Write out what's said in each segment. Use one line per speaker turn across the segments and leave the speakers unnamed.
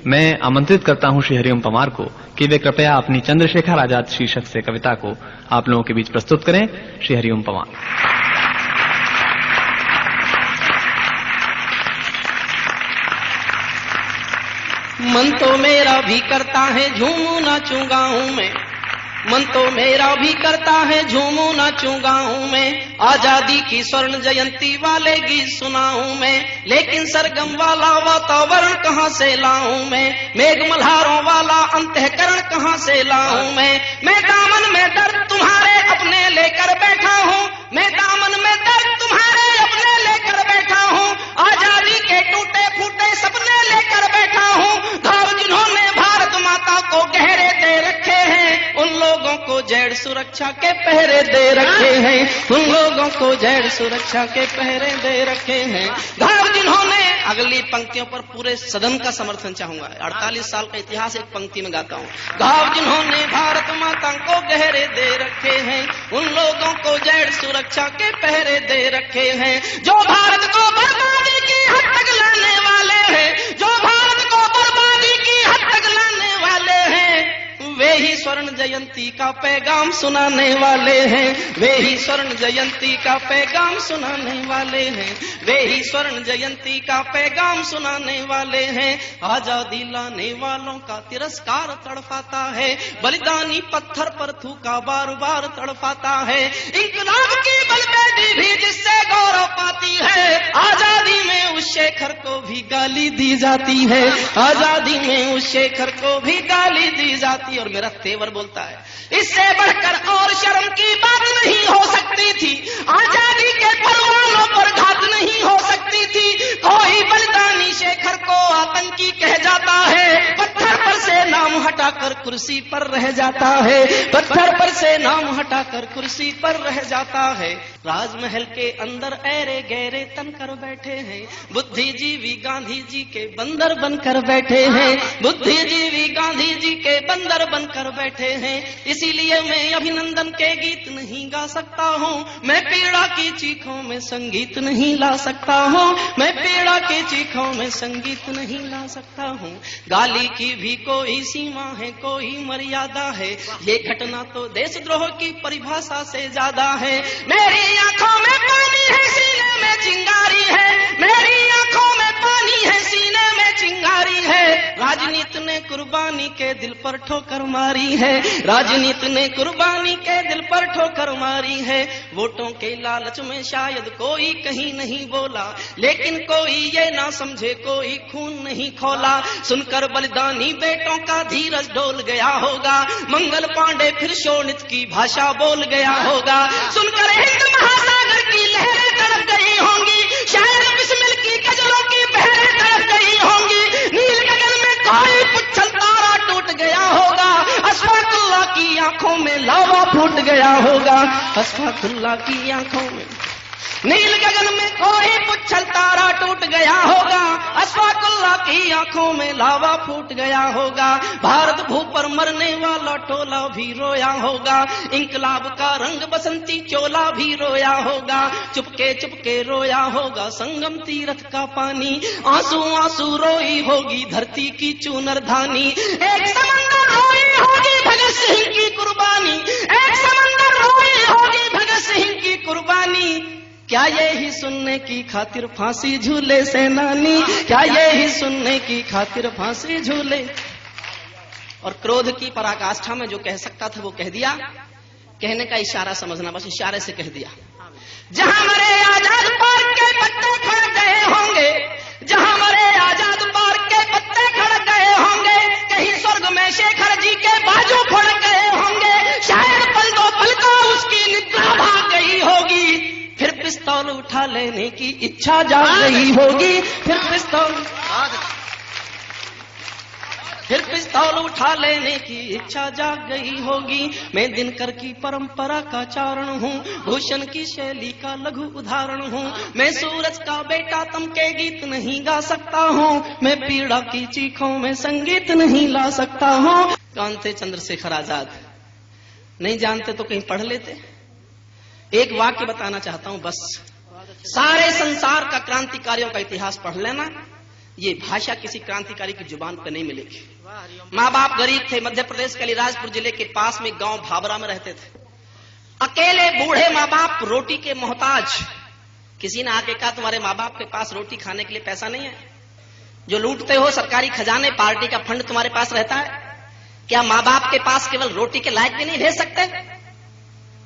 मैं आमंत्रित करता हूं श्री हरिओम पवार को कि वे कृपया अपनी चंद्रशेखर आजाद शीर्षक से कविता को आप लोगों के बीच प्रस्तुत करें। श्री हरिओम पवार।
मन तो मेरा भी करता है झूमू नाचूं गाऊं में, मन तो मेरा भी करता है झूमू नाचूं गाऊं में, आजादी की स्वर्ण जयंती वाले गीत सुनाऊं मैं, लेकिन सरगम वाला वातावरण कहां से लाऊं मैं मल्हारों वाला अंतःकरण कहां से लाऊं मैं दामन में दर्द तुम्हारे अपने लेकर बैठा हूं, मैं दामन में दर्द तुम्हारे अपने लेकर बैठा हूं, आजादी के टूटे फूटे सपने लेकर बैठा हूं, घाव जिन्होंने भारत माता को गहरे दे रखे हैं, उन लोगों को जेड सुरक्षा के पहरे दे रखे हैं, उन लोगों को जेड सुरक्षा के पहरे दे रखे हैं, घाव जिन्होंने। अगली पंक्तियों पर पूरे सदन का समर्थन चाहूंगा। 48 साल का इतिहास एक पंक्ति में गाता हूं। घाव जिन्होंने भारत माता को गहरे दे रखे हैं, उन लोगों को जेड सुरक्षा के पहरे दे रखे हैं, जो भारत को बर्बादी की हद तक लाने वाले हैं, जो भारत को बर्बादी की हद तक लाने वाले हैं, वे ही स्वर्ण जयंती का पैगाम सुनाने वाले हैं, वे ही स्वर्ण जयंती का पैगाम सुनाने वाले हैं, वे ही स्वर्ण जयंती का पैगाम सुनाने वाले हैं। आजादी लाने वालों का तिरस्कार तड़पाता है, बलिदानी पत्थर पर थूका बार बार तड़पाता है, इंकलाब की बलबेटी भी जिससे गौरव पाती है, आजादी में उस शेखर को भी गाली दी जाती है, आजादी में उस शेखर को भी गाली दी जाती है। और मेरा तेवर बोलता है, इससे बढ़कर और शर्म की बात नहीं हो सकती थी, आजादी के परवानों पर घात नहीं हो सकती थी, कोई बलिदानी शेखर को आतंकी कह जाता है, पत्थर पर से नाम हटाकर कुर्सी पर रह जाता है, पत्थर पर से नाम हटाकर कुर्सी पर रह जाता है। राजमहल के अंदर ऐरे गहरे तन कर बैठे हैं, बुद्धिजीवी गांधी जी के बंदर बनकर बैठे हैं, बुद्धिजीवी गांधी जी के बंदर बनकर बैठे हैं, इसीलिए मैं अभिनंदन के गीत नहीं गा सकता हूँ, मैं पीड़ा की चीखों में संगीत नहीं ला सकता हूँ, मैं पीड़ा की चीखों में संगीत नहीं ला सकता हूँ। गाली की भी कोई सीमा है, कोई मर्यादा है, ये घटना तो देशद्रोह की परिभाषा से ज्यादा है। मेरी आंखों में पानी है, सीने में चिंगारी है, मेरी आंखों में पानी है, सीने में चिंगारी है, राजनीति ने कुर्बानी के दिल पर ठोकर मारी है, राजनीति ने कुर्बानी के दिल पर ठोकर मारी है। वोटों के लालच में शायद कोई कहीं नहीं बोला, लेकिन कोई ये ना समझे कोई खून नहीं खोला, सुनकर बलिदानी बेटों का धीरज डोल गया होगा, मंगल पांडे फिर शोणित की भाषा बोल गया होगा, सुनकर हिंद महासागर की लहरें तड़प गई होंगी, शायद बिस्मिल की गजलों की बहरें तड़प गई होंगी, नील गगन में कोई पुच्छल तारा टूट गया होगा, अशफाकुल्लाह की आंखों में लावा फूट गया होगा, अशफाकुल्लाह की आंखों में नील गगन में कोई पुच्छल तारा टूट गया होगा, अशफाकुल्लाह की आंखों में लावा फूट गया होगा, भारत भू पर मरने वाला टोला भी रोया होगा, इंकलाब का रंग बसंती चोला भी रोया होगा, चुपके चुपके रोया होगा संगम तीरथ का पानी, आंसू आंसू रोई होगी धरती की चूनर धानी, एक समंदर रोई होगी भगत सिंह की कुर्बानी, एक समंदर रोई होगी भगत सिंह की कुर्बानी। क्या ये ही सुनने की खातिर फांसी झूले सेनानी, क्या ये ही सुनने की खातिर फांसी झूले। और क्रोध की पराकाष्ठा में जो कह सकता था वो कह दिया, कहने का इशारा समझना, बस इशारे से कह दिया। जहां मरे आजाद पार्क के पत्ते खड़ गए होंगे, जहां मरे आजाद पार्क के पत्ते खड़ गए होंगे, कहीं स्वर्ग में शेखर जी के बाजू खड़ गए होंगे, शायद पल दो पल को उसकी निद्रा भाग गई होगी, फिर पिस्तौल उठा लेने की इच्छा जाग गई होगी, फिर पिस्तौल उठा लेने की इच्छा जाग गई होगी। मैं दिनकर की परंपरा का चारण हूँ, भूषण की शैली का लघु उदाहरण हूँ, मैं सूरज का बेटा तम के गीत नहीं गा सकता हूँ, मैं पीड़ा की चीखों में संगीत नहीं ला सकता हूँ। कौन थे चंद्रशेखर आजाद? नहीं जानते तो कहीं पढ़ लेते। एक वाक्य बताना चाहता हूं बस, सारे संसार का क्रांतिकारियों का इतिहास पढ़ लेना, ये भाषा किसी क्रांतिकारी की जुबान पर नहीं मिलेगी। माँ बाप गरीब थे, मध्य प्रदेश के अलीराजपुर जिले के पास में गांव भाबरा में रहते थे। अकेले बूढ़े माँ बाप रोटी के मोहताज। किसी ने आके कहा तुम्हारे माँ बाप के पास रोटी खाने के लिए पैसा नहीं है? जो लूटते हो सरकारी खजाने, पार्टी का फंड तुम्हारे पास रहता है, क्या माँ बाप के पास केवल रोटी के लायक भी नहीं भेज सकते?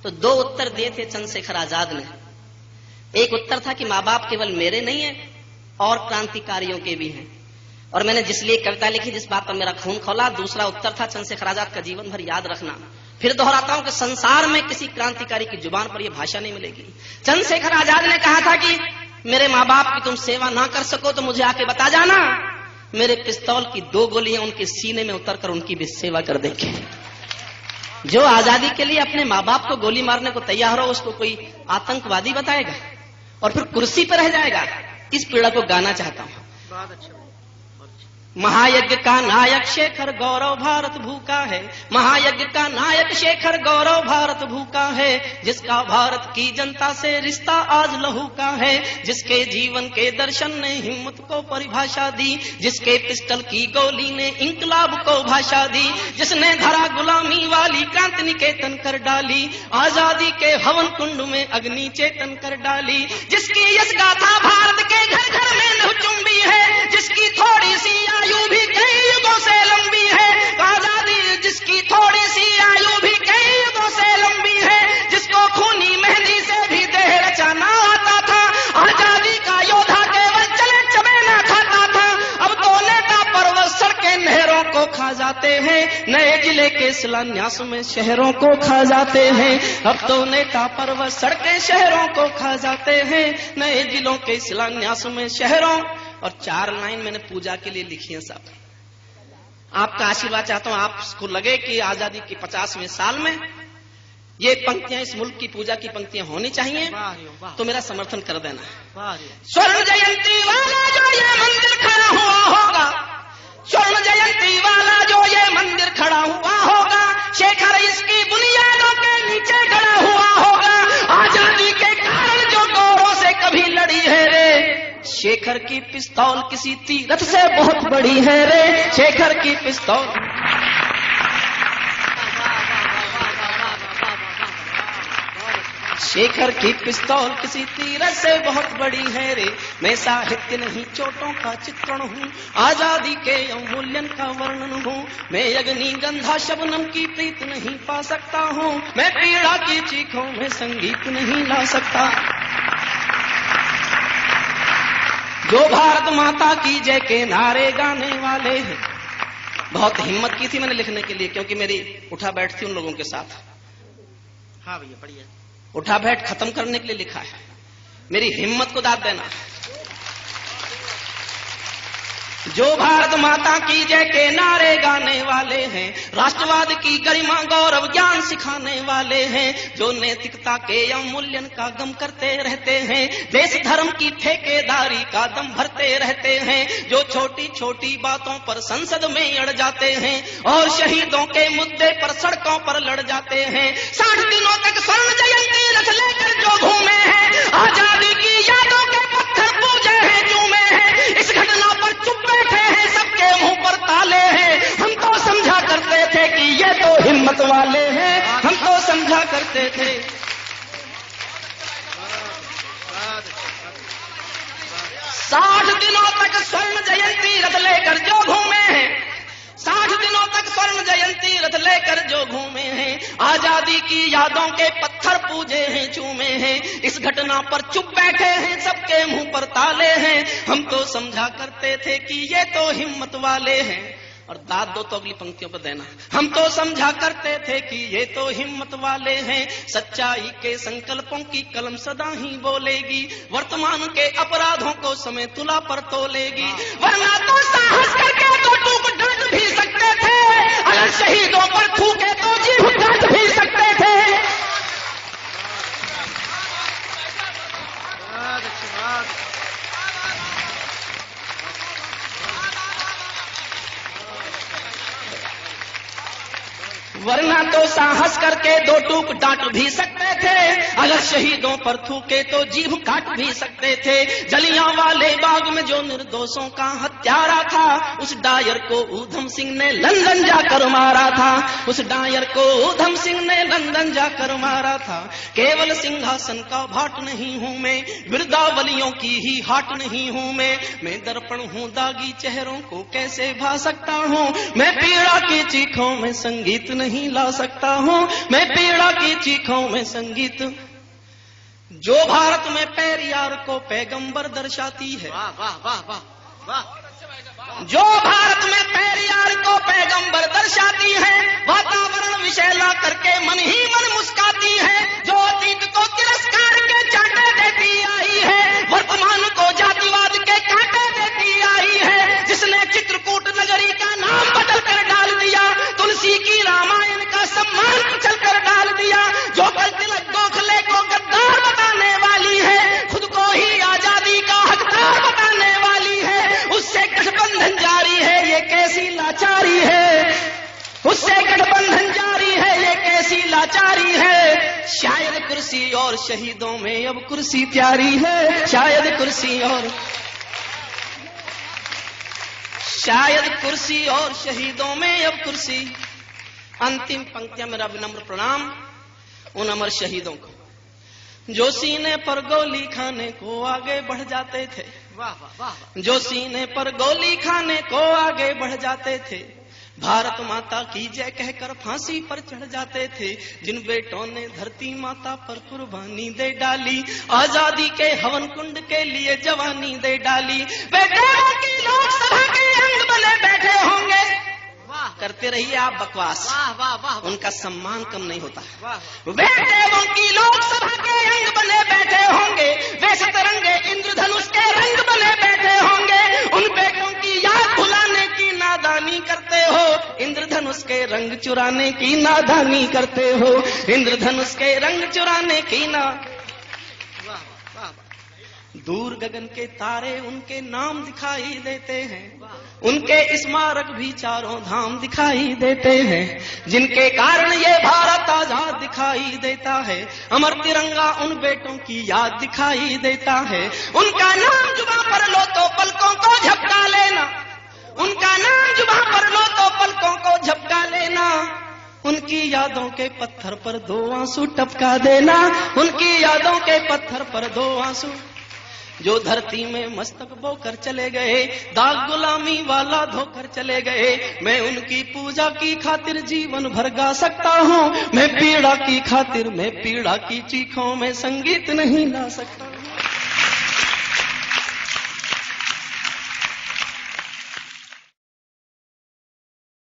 तो दो उत्तर दिए थे चंद्रशेखर आजाद ने। एक उत्तर था कि माँ बाप केवल मेरे नहीं है और क्रांतिकारियों के भी हैं, और मैंने जिसलिए कविता लिखी जिस बात पर मेरा खून खौला। दूसरा उत्तर था चंद्रशेखर आजाद का जीवन भर याद रखना। फिर दोहराता हूं कि संसार में किसी क्रांतिकारी की जुबान पर यह भाषा नहीं मिलेगी। चंद्रशेखर आजाद ने कहा था कि मेरे माँ बाप की तुम सेवा ना कर सको तो मुझे आके बता जाना, मेरे पिस्तौल की 2 गोलियां उनके सीने में उतरकर उनकी भी सेवा कर देंगे। जो आजादी के लिए अपने माँ बाप को गोली मारने को तैयार हो उसको कोई आतंकवादी बताएगा और फिर कुर्सी पर रह जाएगा। इस पीड़ा को गाना चाहता हूं।
बहुत अच्छा।
महायज्ञ का नायक शेखर गौरव भारत भूखा है, महायज्ञ का नायक शेखर गौरव भारत भूखा है, जिसका भारत की जनता से रिश्ता आज लहू का है, जिसके जीवन के दर्शन ने हिम्मत को परिभाषा दी, जिसके पिस्टल की गोली ने इंकलाब को भाषा दी, जिसने धरा गुलामी वाली क्रांति निकेतन कर डाली, आजादी के हवन कुंड में अग्नि चेतन कर डाली, जिसकी यश गाथा भारत के घर घर में लहचुंबी है, जिसकी थोड़ी सी आयु भी कई युगों से लंबी है, आजादी जिसकी थोड़ी सी आयु भी कई युगों से लंबी है, जिसको खूनी मेहंदी से भी देह रचाना आता था, आजादी का योद्धा केवल चले चबेना खाता था। अब तो नेता पर्वत सड़कें नहरों को खा जाते हैं, नए जिले के शिलान्यास में शहरों को खा जाते हैं। अब तो नेता पर्वत सड़कें शहरों को खा जाते हैं, नए जिलों के शिलान्यास में शहरों। और 4 लाइन मैंने पूजा के लिए लिखी है साहब। आपका आशीर्वाद चाहता हूं, आपको लगे कि आजादी के 50वें साल में ये पंक्तियां इस मुल्क की पूजा की पंक्तियां होनी चाहिए, तो मेरा समर्थन कर देना। स्वर्ण जयंती वाला जो ये मंदिर खड़ा हुआ होगा, स्वर्ण जयंती वाला जो ये मंदिर खड़ा हुआ होगा, शेखर इसकी बुनियादों के नीचे खड़ा हुआ होगा। आजादी के कारण जो गौरों से कभी लड़ी है रे, शेखर की पिस्तौल किसी तीरथ से बहुत बड़ी है रे, शेखर की पिस्तौल। शेखर की पिस्तौल किसी तीरथ से बहुत बड़ी है रे, मैं साहित्य नहीं चोटों का चित्रण हूँ, आजादी के अवमूल्यन का वर्णन हूँ, मैं अग्नि गंधा शबनम की प्रीत नहीं पा सकता हूँ, मैं पीड़ा की चीखों में संगीत नहीं ला सकता। जो भारत माता की जय के नारे गाने वाले हैं। बहुत हिम्मत की थी मैंने लिखने के लिए, क्योंकि मेरी उठा बैठ थी उन लोगों के साथ।
हाँ भैया बढ़िया।
उठा बैठ खत्म करने के लिए लिखा है, मेरी हिम्मत को दाद देना। जो भारत माता की जय के नारे गाने वाले हैं, राष्ट्रवाद की गरिमा गौरव ज्ञान सिखाने वाले हैं, जो नैतिकता के अवमूल्यन का गम करते रहते हैं, देश धर्म की ठेकेदारी का दम भरते रहते हैं, जो छोटी छोटी बातों पर संसद में अड़ जाते हैं और शहीदों के मुद्दे पर सड़कों पर लड़ जाते हैं। 60 दिनों तक स्वर्ण जयंती रथ लेकर जो घूमे हैं, आजादी की यादों के पत्थर पूजे हैं, चूमे हैं, इस घटना पर चुप बैठे हैं, सबके मुंह पर ताले हैं। हम तो समझा करते थे कि ये तो हिम्मत वाले हैं, हम तो समझा करते थे। 60 दिनों तक स्वर्ण जयंती रथ लेकर जो घूमे हैं, 60 दिनों तक स्वर्ण जयंती रथ लेकर जो घूमे हैं, आजादी की यादों के पत्थर पूजे हैं, चूमे हैं, इस घटना पर चुप बैठे हैं, सबके मुंह पर ताले हैं। हम तो समझा करते थे कि ये तो हिम्मत वाले हैं। और दाद दो तो अगली पंक्तियों पर देना। हम तो समझा करते थे कि ये तो हिम्मत वाले हैं, सच्चाई के संकल्पों की कलम सदा ही बोलेगी, वर्तमान के अपराधों को समय तुला पर तोलेगी, वरना तो साहस करके तो टूक डांट भी सकते थे, अगर शहीदों पर थूके तो जीभ काट भी सकते थे। वरना तो साहस करके 2 टूक डांट भी सकते थे, अगर शहीदों पर थूके तो जीभ काट भी सकते थे। जलियांवाले बाग में जो निर्दोषों का हत्या हत्यारा था, उस डायर को ऊधम सिंह ने लंदन जाकर मारा था, उस डायर को ऊधम सिंह ने लंदन जाकर मारा था। केवल सिंहासन का भाट नहीं हूं मैं, बिरदावलियों की ही हाट नहीं हूं मैं दर्पण हूं, दागी चेहरों को कैसे भा सकता हूं, मैं पीड़ा की चीखों में संगीत नहीं ला सकता हूं, मैं पीड़ा की चीखों में संगीत। जो भारत में पेरियार को पैगंबर दर्शाती है,
वाह वाह वाह वाह वाह,
जो भारत में पेरियार को पैगंबर दर्शाती है, वातावरण विषैला करके मन ही मन मुस्काती है, जो अतीत को तिरस्कार के चांटे देती आई है, वर्तमान को जातिवाद के कांटे देती आई है, जिसने चित्रकूट नगरी का नाम बदल कर डाल दिया, तुलसी की रामायण का सम्मान कुचल कर डाल दिया, जो कल तिलक गोखले को गद्दार बताने वाली है, खुद को ही आजादी का हकदार बताने वाली है, उससे गठबंधन जारी है, ये कैसी लाचारी है, उससे गठबंधन जारी है, ये कैसी लाचारी है। शायद कुर्सी और शहीदों में अब कुर्सी प्यारी है, शायद कुर्सी और शहीदों में अब कुर्सी। अंतिम पंक्तियां मेरा विनम्र प्रणाम उन अमर शहीदों को जो सीने पर गोली खाने को आगे बढ़ जाते थे,
वाह वाह वाह,
जो सीने पर गोली खाने को आगे बढ़ जाते थे, भारत माता की जय कहकर फांसी पर चढ़ जाते थे, जिन बेटों ने धरती माता पर कुर्बानी दे डाली, आजादी के हवन कुंड के लिए जवानी दे डाली, बेटों की लोकसभा के अंग बने बैठे होंगे, करते रहिए आप बकवास,
वाह वाह वाह,
उनका सम्मान कम नहीं होता।
वाह
बेटों की लोकसभा के अंग बने बैठे होंगे, वे सतरंगे इंद्रधनुष के रंग बने बैठे होंगे, उन बेटों की याद भुलाने की नादानी करते हो, इंद्रधनुष के रंग चुराने की नादानी करते हो, इंद्रधनुष के रंग चुराने की ना। दूर गगन के तारे उनके नाम दिखाई देते हैं, उनके स्मारक भी चारों धाम दिखाई देते हैं, जिनके कारण ये भारत आजाद दिखाई देता है, अमर तिरंगा उन बेटों की याद दिखाई देता है, उनका नाम जुबां पर लो तो पलकों को झपका लेना, उनका नाम जुबां पर लो तो पलकों को झपका लेना, उनकी यादों के पत्थर पर 2 आंसू टपका देना, उनकी यादों के पत्थर पर 2 आंसू। जो धरती में मस्तक बोकर चले गए, दाग गुलामी वाला धोकर चले गए, मैं उनकी पूजा की खातिर जीवन भर गा सकता हूँ, मैं पीड़ा की खातिर, मैं पीड़ा की चीखों में संगीत नहीं ला सकता।